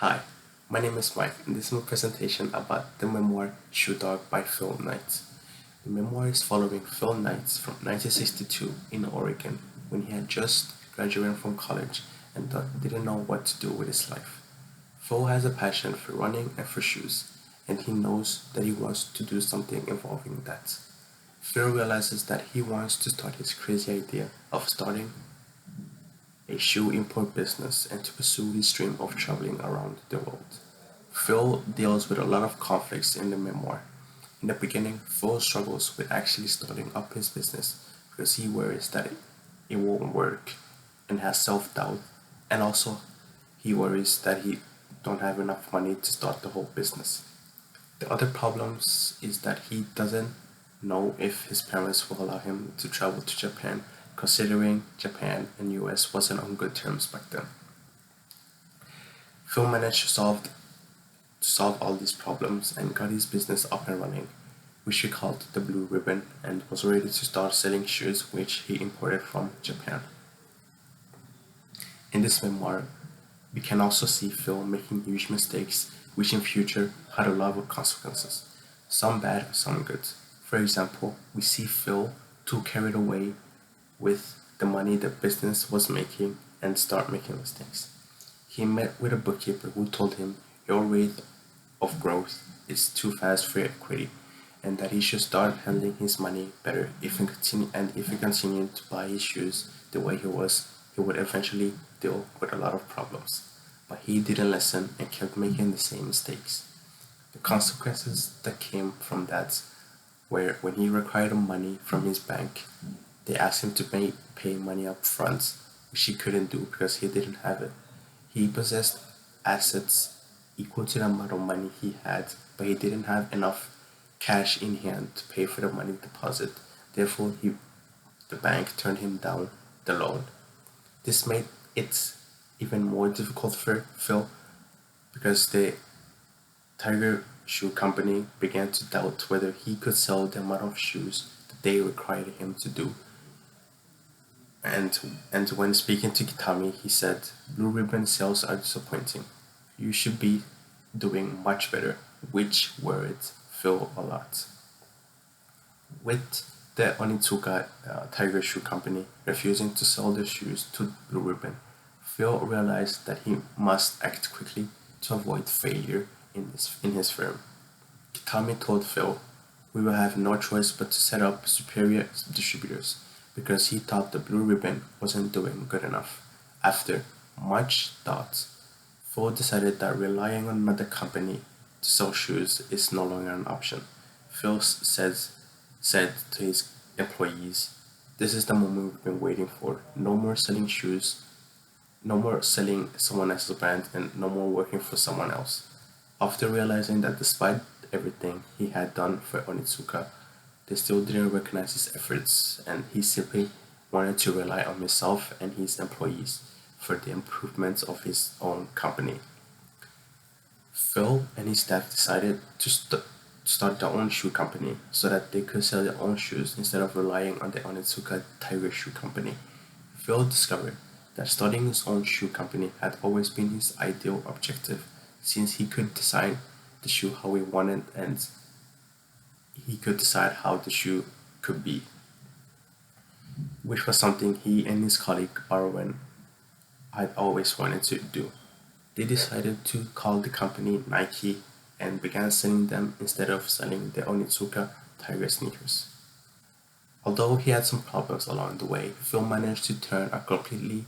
Hi, my name is Mike, and this is my presentation about the memoir Shoe Dog by Phil Knight. The memoir is following Phil Knight from 1962 in Oregon when he had just graduated from college and didn't know what to do with his life. Phil has a passion for running and for shoes, and he knows that he wants to do something involving that. Phil realizes that he wants to start his crazy idea of starting a shoe import business and to pursue his dream of traveling around the world. Phil deals with a lot of conflicts in the memoir. In the beginning, Phil struggles with actually starting up his business because he worries that it won't work and has self-doubt, and also he worries that he don't have enough money to start the whole business. The other problems is that he doesn't know if his parents will allow him to travel to Japan, considering Japan and US wasn't on good terms back then. Phil managed to solve all these problems and got his business up and running, which he called the Blue Ribbon, and was ready to start selling shoes which he imported from Japan. In this memoir, we can also see Phil making huge mistakes, which in future had a lot of consequences, some bad, some good. For example, we see Phil too carried away with the money the business was making and start making mistakes. He met with a bookkeeper who told him your rate of growth is too fast for equity and that he should start handling his money better if he continued to buy his shoes the way he was, he would eventually deal with a lot of problems. But he didn't listen and kept making the same mistakes. The consequences that came from that were when he required money from his bank, they asked him to pay money up front, which he couldn't do because he didn't have it. He possessed assets equal to the amount of money he had, but he didn't have enough cash in hand to pay for the money deposit. Therefore, the bank turned him down the loan. This made it even more difficult for Phil because the Tiger Shoe Company began to doubt whether he could sell the amount of shoes that they required him to do. And when speaking to Kitami, he said, Blue Ribbon sales are disappointing. You should be doing much better, which worried Phil a lot. With the Onitsuka Tiger Shoe Company refusing to sell their shoes to Blue Ribbon, Phil realized that he must act quickly to avoid failure in his firm. Kitami told Phil, we will have no choice but to set up superior distributors because he thought the Blue Ribbon wasn't doing good enough. After much thought, Phil decided that relying on another company to sell shoes is no longer an option. Phil said to his employees, this is the moment we've been waiting for. No more selling shoes, no more selling someone else's brand, and no more working for someone else. After realizing that despite everything he had done for Onitsuka, they still didn't recognize his efforts, and he simply wanted to rely on himself and his employees for the improvements of his own company. Phil and his staff decided to start their own shoe company so that they could sell their own shoes instead of relying on the Onitsuka Tiger Shoe Company. Phil discovered that starting his own shoe company had always been his ideal objective since he could design the shoe how he wanted and he could decide how the shoe could be, which was something he and his colleague Arwen had always wanted to do. They decided to call the company Nike and began selling them instead of selling the Onitsuka Tiger sneakers. Although he had some problems along the way, Phil managed to turn a company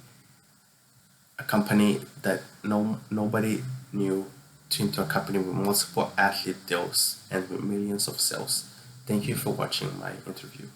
that nobody knew into a company with multiple athlete deals and with millions of sales. Thank you for watching my interview.